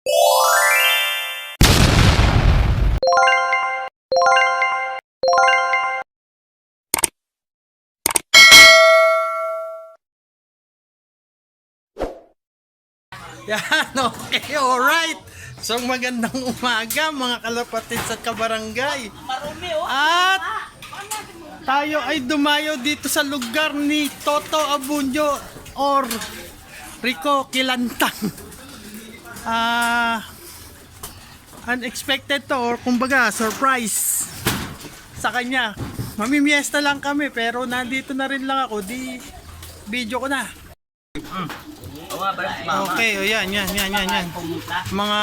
Yan, okay, alright. So magandang umaga mga kalapatids at kabarangay. At tayo ay dumayo dito sa lugar ni Toto Abunyo or Rico Kilantang. Unexpected to, or kumbaga surprise sa kanya. Mamimiesta lang kami pero nandito na rin lang ako, di video ko na. Okay, o yan. Mga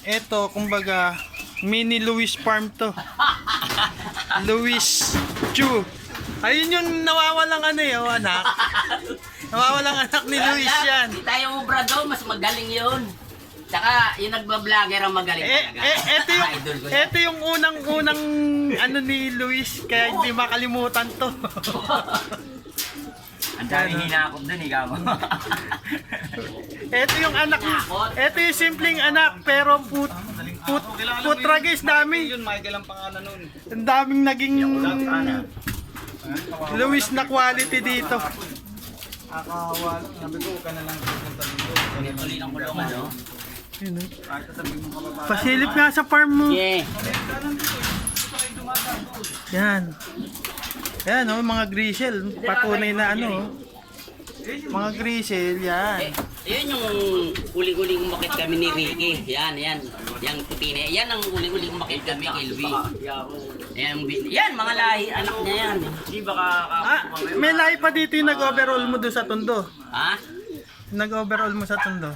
eto, kumbaga mini Luis Farm to. Luis Chu. Ayun yung nawawalang anak. Nawawalang anak ni Luis yan. Di tayo ubrado, mas magaling yun. Tsaka yung nagbablogger ang magaling talaga. Ito yung unang ni Luis, kaya hindi makalimutan to. Ang daming hinakot dun, ikaw mo. Ito yung anak. Ito yung simpleng anak, pero putra guys, dami. Yun, Michael ang pangalan nun. Ang daming naging Luis na quality dito. Akawal, sabi ko, ka na lang pupunta dito. Tuloy ng kulungan, no? Kahit sabi mo kababa. Pasilip nga sa farm mo. Yeah. Yan. Yan mga grisel, patunay na mga grisel, yan. Yun yung uling-uling umakit kami ni Ricky. Yan. Yang putine. Yan ang uling-uling umakit kami kay Louie. Yan, mga lahi, anak niya yan. Di baka May lahi pa dito yung nag-overall mo doon sa Tondo. Ha? Nag-overall mo sa Tondo.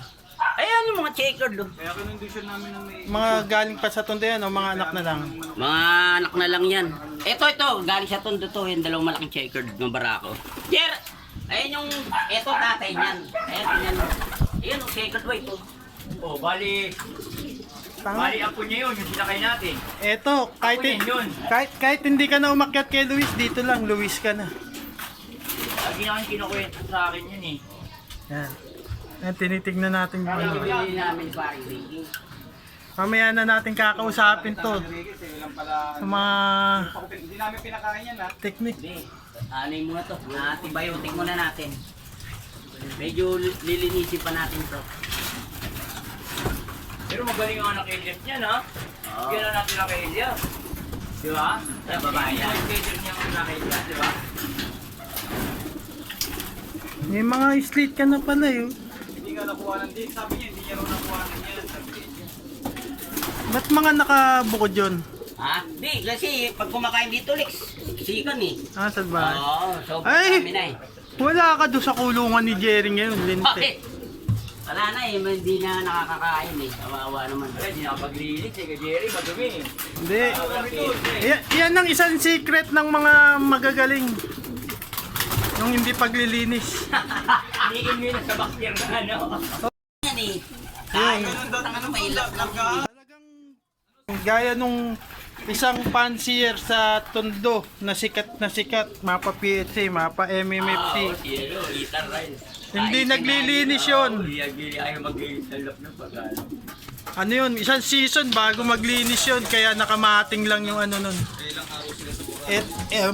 Ayan yung mga checkered, do. Kaya kinondisyon namin ng may... Mga galing pa sa Tondo yan o mga anak na lang? Mga anak na lang yan. Ito, galing sa Tondo to. Yung dalawang malaking checkered ng barako. Jer! Ayan yung, ito tatay niyan. Ayan yung checkered way to. oh, bali apo niya yun, yung sinakay natin. Eto, kahit hindi ka na umakyat kay Luis, dito lang, Luis ka na. Lagi na kayong kinukwento sa akin yun eh. Yan. Yan, tinitignan natin yung Bili namin paring Ricky. Mamaya na natin kakausapin to. Sa mga Hindi namin pinakain yan, ha? technique. Hindi. Anay muna to. Antibiotic muna natin. Medyo lilinisin pa natin to. Pero magaling ang anak Elias niya, ha? Bigyan na natin ang Elias. Di ba? Sa babae yan. Schedule niya ang anak Elias, di ba? May mga slate ka na pala yun. Hindi ka nakuha ng date. Sabi niya, hindi niya rin nakuha ng yan. Ba't mga nakabukod yun? Ha? Di, kasi pag kumakain dito, Lex, sikan eh. Saan ba? Oo, sobrang Ay! dami na eh. Wala ka doon sa kulungan ni Jerry ngayon, Linte. Bakit? Wala na eh, hindi na nakakakain eh. Kawawa naman. Ay, di nakapag-lilit eh, kay Jerry, madumi. Hindi. Yan ang isang secret ng mga magagaling. Yung hindi paglilinis. Iniin mo yun sa bakter na ano. Yan eh. Kaya, ano, mahilap lang. Talagang gaya nung isang pansier sa Tondo na sikat, mapa PHC, mapa MMFC. Yelo, itar rice. Hindi naglilinis yun. Ayaw mag-linis sa loob ng pag-ano. Ano yun, isang season bago maglinis yun, kaya nakamating lang yung ano nun.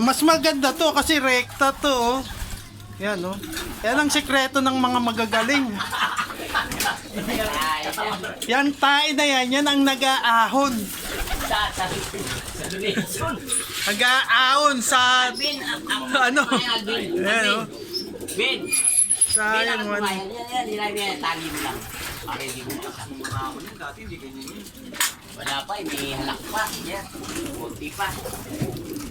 Mas maganda to kasi rekta to, oh. Yan, oh. Yan ang sikreto ng mga magagaling. Yan tae na yan ang nag-aahon. Sa donation. Nag-aahon sa Alvin, ano? Alvin. Yan, oh. Bin. Sa Bin, yan, ano one. ba yan? Yan, nilagay yan. Tali mo lang. Pakindi mo lang. Dati hindi ganyan yun. Wala pa, may halak pa. Yan. Kunti pa.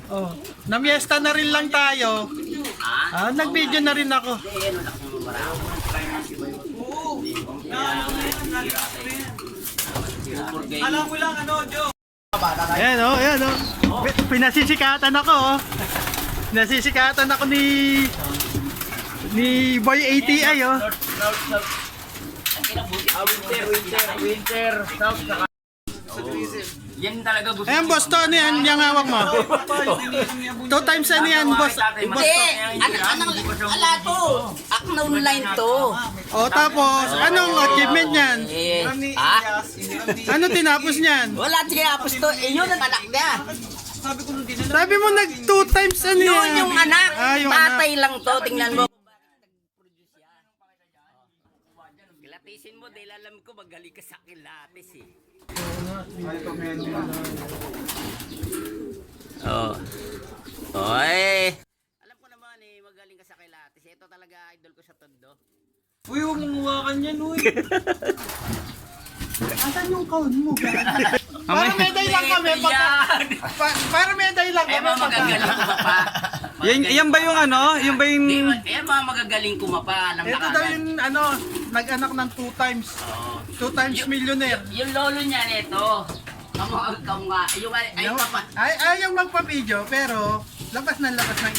Oh, namiesta na rin lang tayo. Ha? Nag-video na rin ako. Hindi, yan. Halak mo marami. Alam mo lang, ano, Joe? Ayan, oh, ayan, oh. Pinasisikatan ako, oh. Pinasisikatan ako ni Boy ATI, oh. Winter, south, saka Sa freezer. Yan talaga gusto Ayan, boss, to ano yan? Yung hawak mo. 2 times ano yan, boss? Hindi, ala to. Akna online to. O, tapos, anong achievement niyan? Eh, Hiram ni ha? Elias, hiram ni... Ano tinapos niyan? Wala tinapos to. Eh, yun ang anak niya. Sabi ko nung dinala. Sabi mo nag 2 times ano yan? Yun yung anak. Ah, yung Tatay anak. lang to. Tingnan mo. Kilatisin mo dahil alam ko magaling ka sa kilatis eh. Ay, ito menu. Oo. Oy. Alam ko naman eh, magaling ka sa kilatis. Ito talaga idol ko sa tondo. Uy, huwag mong hawakan yan, uy. Asan yung code mo? Para may day lang kami. Para may day lang Eh, kami. mga magagaling kumapa. Yan ba yung ano? Yung ba yung... Eh, mga magagaling kumapa. Alam na Ito daw kagad. yung ano, nag-anak ng 2 times. 2 times millionaire. Yung lolo niya nito. Kamukha. Yung ay papa. Ayaw magpa-video pero labas ng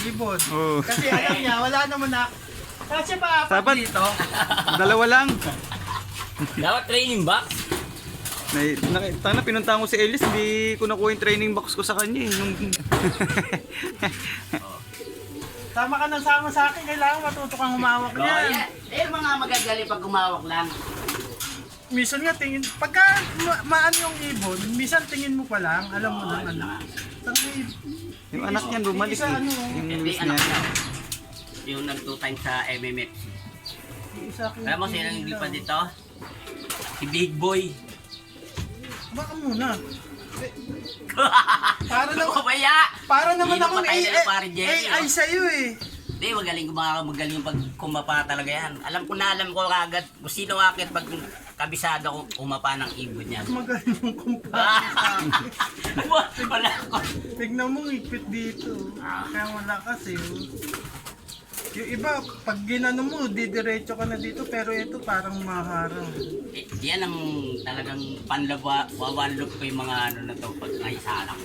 ibon. Oh. Kasi alam niya, wala naman na. Kasi pa apat Dapat- dito. Dalawa lang. Dapat training box. Nakita na, pinuntahan ko si Ellis, hindi ko nakuha yung training box ko sa kanya eh. Sama ka ng sama sa akin, kailangan matuto kang humawak Oh, niyan. mga magagaling pag gumawak lang. Minsan nga tingin, pagka maano yung ibon, minsan tingin mo pa lang, alam mo lang ano. Yung anak niyan bumalik Isa, eh. ano, Yung Hindi, news anak niya. niya. Yung nag 2 times sa MMFC. Isa Alam mo sino hindi pa dito? Si Big Boy. Baka muna. Para naman, Kumabaya! para naman Hindi ako na patay na yung pare Jerry, AI sa'yo eh. Hindi, magaling pag kumapa talaga yan. Alam ko agad kung sino akit pag kabisado ko kumapa ng ibon niya. Magaling yung kumpanya sa akin. Wala ko. Tignan mo, ipit dito. Kaya wala kasi. Yung iba, pag ginano mo, didiretso ka na dito, pero ito parang maharang. Eh, yan ang talagang wawalop ko yung mga ano na to pag may salang.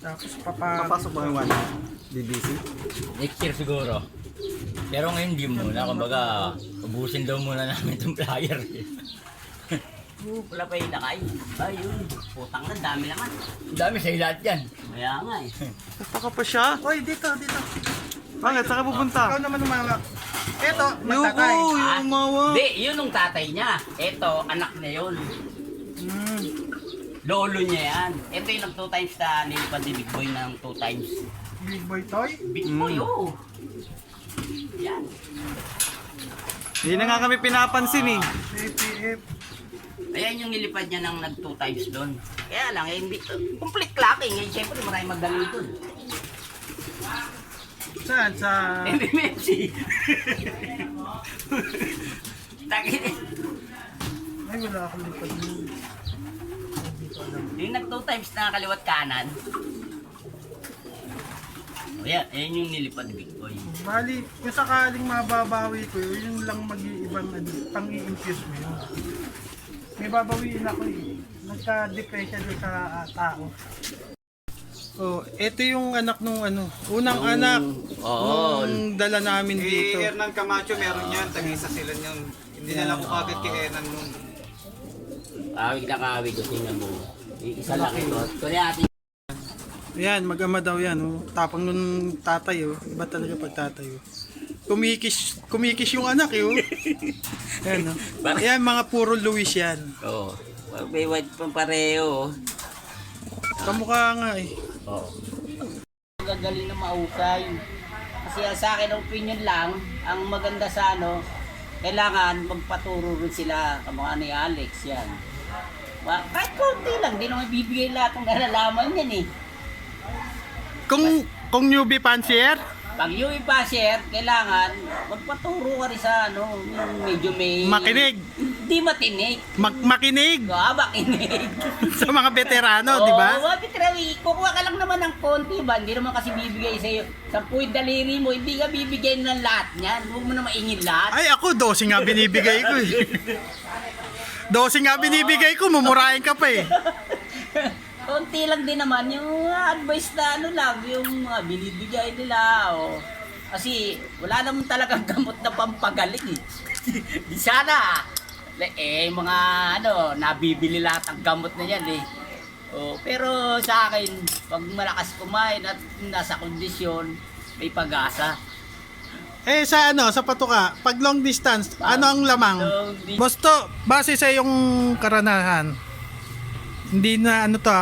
Tapos Papasok ba yung one? BBC? Next year siguro. Pero ngayon di muna. Kumbaga, ubusin daw muna namin itong flyer. Wala pa yung lakay. Ayun, putang na, dami naman. Ang dami sa lahat yan. Kaya nga eh. Nagtaka pa siya. Oy, dito. Bakit? Saan ka pupunta? Ikaw naman umawak. Ito, Yuko, magtatay. yung umawa. Hindi, yun yung tatay niya. Ito, anak niya yun. Hmm. Lolo niya yan. Ito yung nag 2 times na nilipad ni Big Boy ng 2 times. Big boy toy. Big Boy, oh. Yan. Hindi na nga kami pinapansin eh. APF. Ayan yung nilipad niya ng nag 2 times doon. Kaya lang, hindi, complete clacking. Eh, siyempre, maraming magaling doon. Saan? Sa... MMFC. Takit. Ay, wala akong lipad nun. Yung nag 2 times na kaliwat kanan. O yan, ayan yung nilipad ni Big Boy. Bali, kung sakaling mababawi ko, yun lang mag-iibang pang-i-infuse mo yun. May babawiin ako eh. Nagka-depression doon sa tao. Oh, ito yung anak nung ano, unang anak Oo. nung dala namin Si dito. Hernan Camacho meron yan. Tag-isa sila yun. Hindi na lang ko agad kay Hernan nun. Kawig na kawig ko, tingnan mo. Isa lang ito. Kaya natin. Ayan, mag-ama daw yan. Oh. Tapang nung tatay, oh. Iba talaga pag tatay. Oh. Kumikis yung anak, eh. Oh. Ayan, oh. Ayan, mga puro Luis yan. Oo. May white pang pareho. Kamukha nga eh. Oo. Gagaling na mausay. Kasi sa akin, opinion lang, ang maganda sa ano, kailangan magpaturo rin sila kamukha ni Alex yan. Kahit konti lang, di naman bibigay lahat ng nalalaman yan eh. Kung newbie fancier, Pag yung ipa-share, kailangan magpaturo ka rin sa ano, yung medyo may... makinig. Hindi matinig. Makinig Makinig. sa mga veterano, di ba? Oo, Pitrawi, kukuha ka lang naman ng konti ba? Hindi naman kasi bibigay sa'yo. 10 daliri mo, hindi ka bibigay ng lahat niyan. Huwag mo na maingin lahat. Ay, ako, 12 nga binibigay ko eh. 12 nga binibigay ko, mumurahin ka pa eh. Konti lang din naman yung advice na ano lang, yung mga binibigay nila. Oh. Kasi wala naman talagang gamot na pampagaling eh. Di sana, Mga ano, nabibili lahat ang gamot na yan eh. Oh, pero sa akin, pag malakas kumain at nasa kondisyon, may pag-asa. Eh sa ano, sa patuka, pag long distance, ano ang lamang? Long distance. Bosto, base sa iyong karanasan. Hindi na ano to,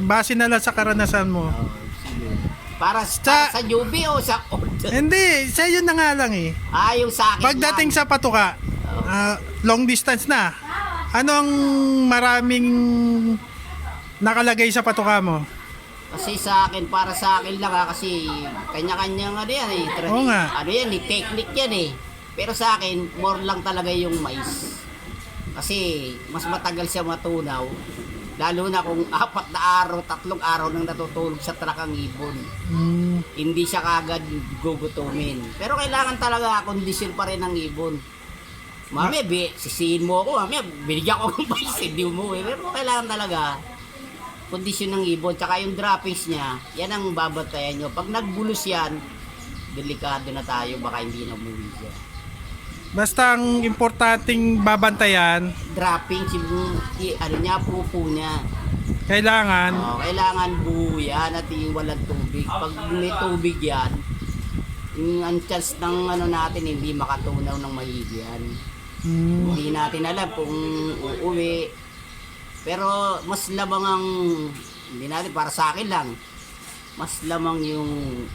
base na lang sa karanasan mo. Para sa Jubi o sa order? Hindi, sa iyo na nga lang eh. Yung sa akin Pagdating sa patuka, long distance na. Ano ang maraming nakalagay sa patuka mo? Kasi sa akin, para sa akin lang kasi kanya-kanyang ano yan eh. Oo nga. Ano yan eh, technique yan eh. Pero sa akin, more lang talaga yung mais. Kasi mas matagal siya matunaw. Lalo na kung 4 na araw, 3 araw nang natutulog sa truck ang ibon. Hindi siya kagad gugutumin. Pero kailangan talaga kondisyon pa rin ng ibon. Mami, sisihin mo ako. Mami, binigyan ko ng mais, hindi mo eh. Pero kailangan talaga kondisyon ng ibon. Tsaka yung droppings niya, yan ang babatayan nyo. Pag nagbulos yan, delikado na tayo. Baka hindi na umuwi siya. Basta ang importanteng babantayan, Droppings, yung ano niya, pupo niya. kailangan Kailangan buo yan at yung walang tubig. Pag may tubig yan, yung chance ng ano natin hindi makatunaw ng maigi yan. Hindi natin alam kung uuwi. Pero mas lamang ang, hindi natin, para sa akin lang, mas lamang yung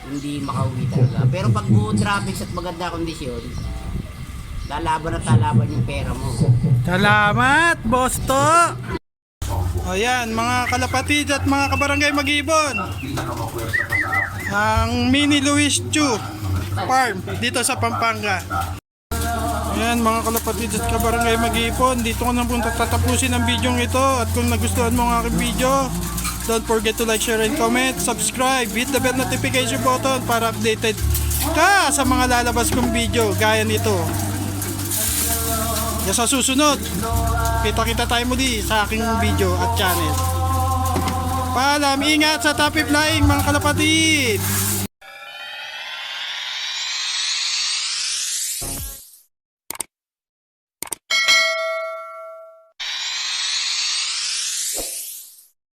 hindi makauwi talaga. Pero pag buo traffic at maganda kondisyon, lalaban at lalaban yung pera mo. Salamat, Bosto! O yan, mga kalapatid at mga kabarangay mag-ibon. Ang Mini Luis Chu Farm dito sa Pampanga. Ayan, mga kalapatid at kabarangay mag-ibon. Dito ko na po tatapusin ang video ito. At kung nagustuhan mo ang aking video, don't forget to like, share, and comment. Subscribe, hit the bell notification button para updated ka sa mga lalabas kong video gaya nito. Sa susunod, kita-kita tayo muli sa aking video at channel. Paalam, ingat sa Tapi Flying mga kalapatid!